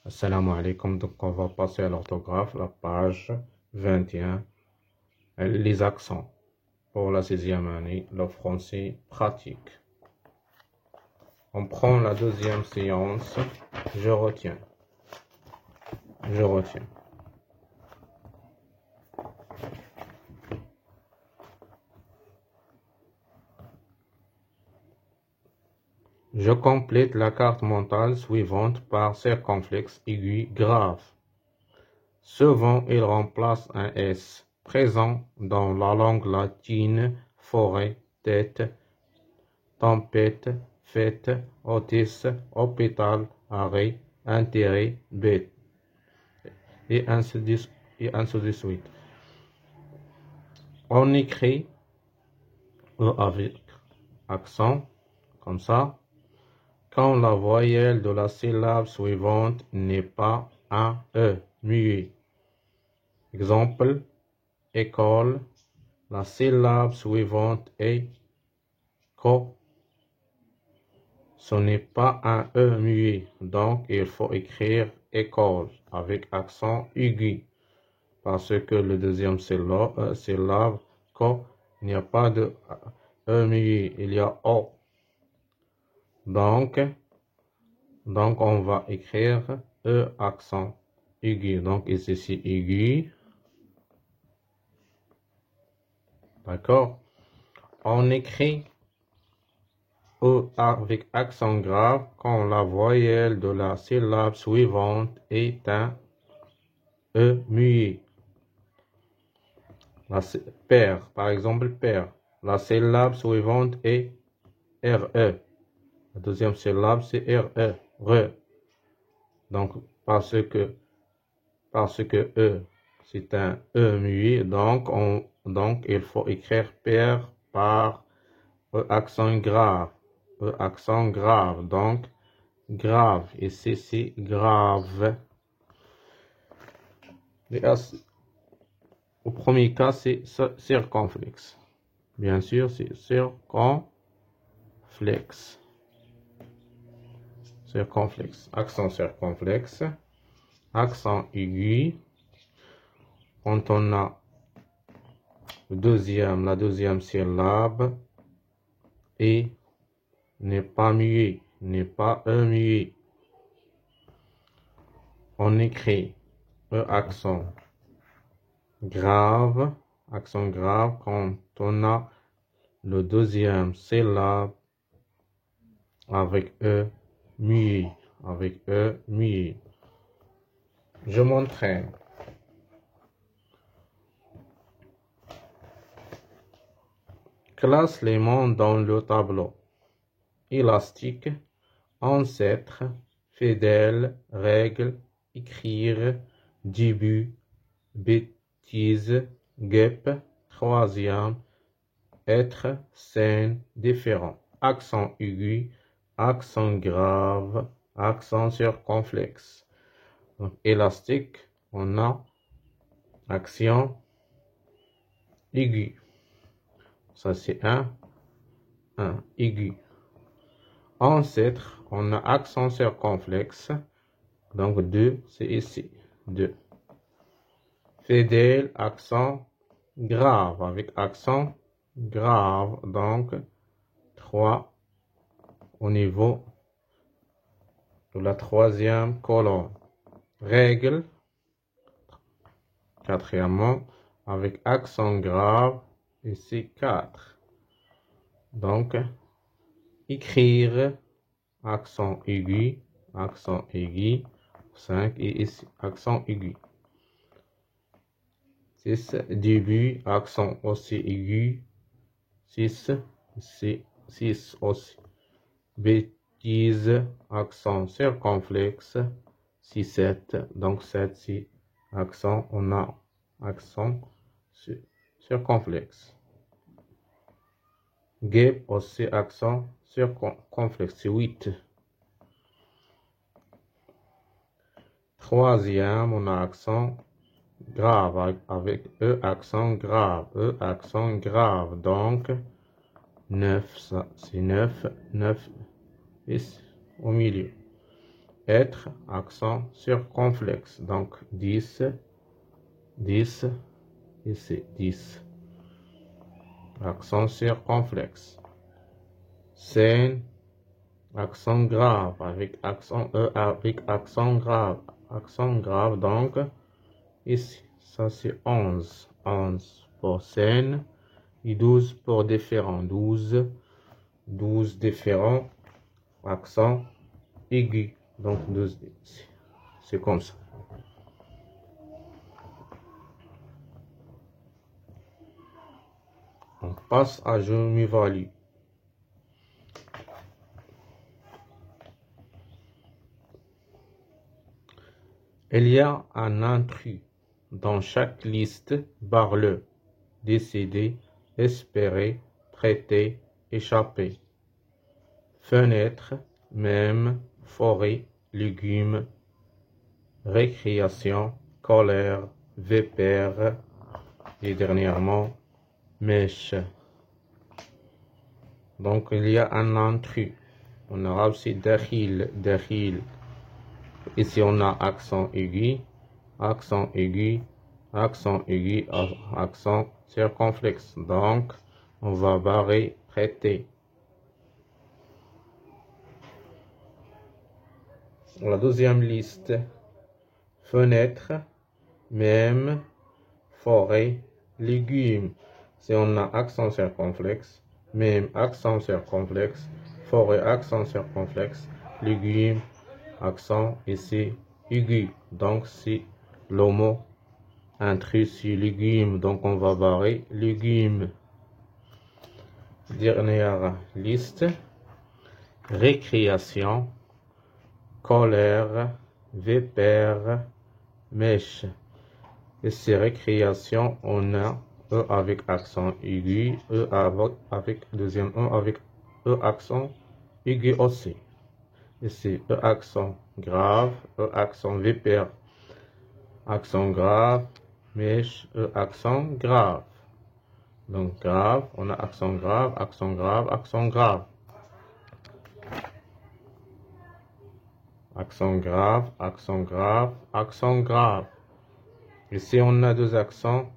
Assalamu alaikum, donc on va passer à l'orthographe, la page 21, les accents pour la 6e année, le français pratique. On prend la deuxième séance, je retiens. Je complète la carte mentale suivante par circonflexe aigu grave. Souvent, il remplace un S présent dans la langue latine, forêt, tête, tempête, fête, autis, hôpital, arrêt, intérêt, bête, et ainsi de suite. On écrit E avec accent, comme ça, quand la voyelle de la syllabe suivante n'est pas un E muet. Exemple, école, la syllabe suivante est co. Ce n'est pas un E muet, donc il faut écrire école avec accent aigu, parce que le deuxième syllabe co, il n'y a pas de E muet, il y a O. Donc on va écrire E accent aigu. Donc ici c'est aigu. D'accord? On écrit E avec accent grave quand la voyelle de la syllabe suivante est un E muet. Père, par exemple, père. La syllabe suivante est RE. La deuxième syllabe, c'est RE. Re. Donc, parce que E, c'est un E muet, donc il faut écrire père par E accent grave. E accent grave. Donc, grave. Ici, c'est grave. Au premier cas, c'est circonflexe. Bien sûr, c'est circonflexe. Accent circonflexe. Accent aigu. Quand on a la deuxième syllabe et n'est pas muet, n'est pas un muet. On écrit E accent grave quand on a le deuxième syllabe avec E muet, Je m'entraîne. Classe les mots dans le tableau. Élastique, ancêtre, fidèle, règle, écrire, début, bêtise, guêpe, troisième, être, scène, différent. Accent aigu, accent grave, accent circonflexe. Donc, élastique, on a action aigu. Ça, c'est un aigu. Ancêtre, on a accent circonflexe. Donc, 2, c'est ici. 2. Fidèle, accent grave, avec accent grave. Donc, 3 au niveau de la troisième colonne. Règle, quatrièmement, avec accent grave, ici 4. Donc, écrire, accent aigu, 5, et ici, accent aigu. 6, début, accent aussi aigu, 6 aussi. Bêtise, accent circonflexe, 6, 7, donc 7, c'est accent, on a accent circonflexe. Guêpe aussi accent circonflexe, c'est 8. Troisième, on a accent grave avec E accent grave, donc 9, c'est 9 au milieu. être, accent circonflexe. Donc 10, 10, ici 10. Accent circonflexe. Scène, accent grave, avec accent E, avec accent grave. Accent grave, donc ici, ça c'est 11. 11 pour scène et 12 pour différent. 12 différents accents aigus. Donc 12, c'est comme ça. On passe à je m'évalue. Il y a un intrus dans chaque liste, barre-le, décédé, espéré, prêté, échappé. Fenêtre, même, forêt, légumes, récréation, colère, vipère et dernièrement, mèche. Donc il y a un intrus. En arabe c'est dakhil, dakhil. Ici on a accent aigu, accent aigu, accent aigu, accent circonflexe. Donc on va barrer prêter. La deuxième liste, fenêtre, même, forêt, légumes. Si on a accent circonflexe, même accent circonflexe, forêt accent circonflexe, légumes, accent ici aigu. Donc c'est le mot intrus sur légumes. Donc on va barrer légumes. Dernière liste, récréation, colère, vipère, mèche. Ici récréation, on a E avec accent aigu, E avec deuxième E avec E accent aigu aussi. Ici E accent grave, E accent vipère, accent grave, mèche, E accent grave. Donc grave, on a accent grave, accent grave, accent grave. Accent grave, accent grave, accent grave. Ici, on a deux accents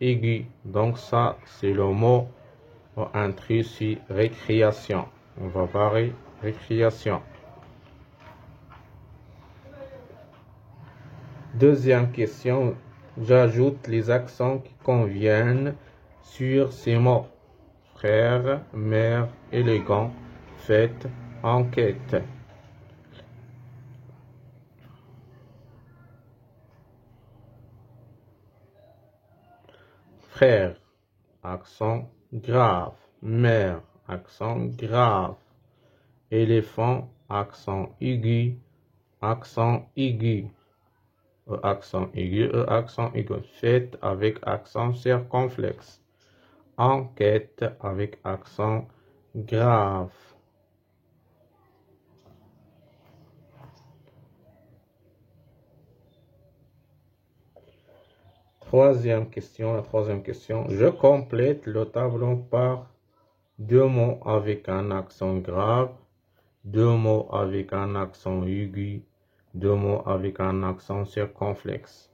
aigus. Donc ça, c'est le mot intrus sur récréation. On va barrer récréation. Deuxième question, j'ajoute les accents qui conviennent sur ces mots. Frère, mère, élégant, fête, enquête. Frère, accent grave. Mère, accent grave. Éléphant, accent aigu. Accent aigu. Accent aigu, accent aigu. Fête avec accent circonflexe. Enquête avec accent grave. Troisième question, la troisième question. Je complète le tableau par deux mots avec un accent grave, deux mots avec un accent aigu, deux mots avec un accent circonflexe.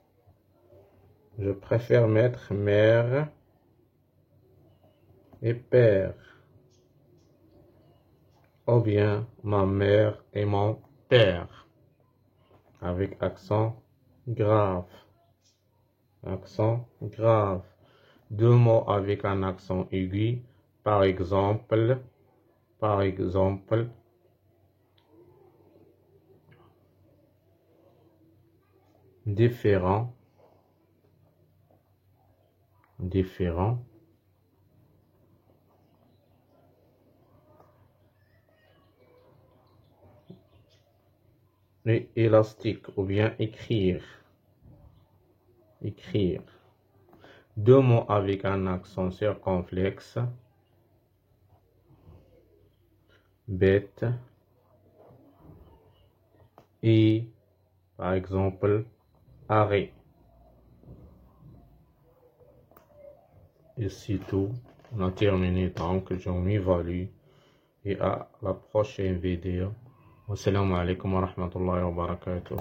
Je préfère mettre mère et père. Ou bien ma mère et mon père. Avec accent grave. Accent grave. Deux mots avec un accent aigu. Par exemple, différent, et élastique, ou bien écrire, deux mots avec un accent circonflexe, bête, et par exemple arrêt. Et c'est tout. On a terminé, donc je m'évalue et à la prochaine vidéo. Wassalamu alaikum wa rahmatullahi wa barakatuh.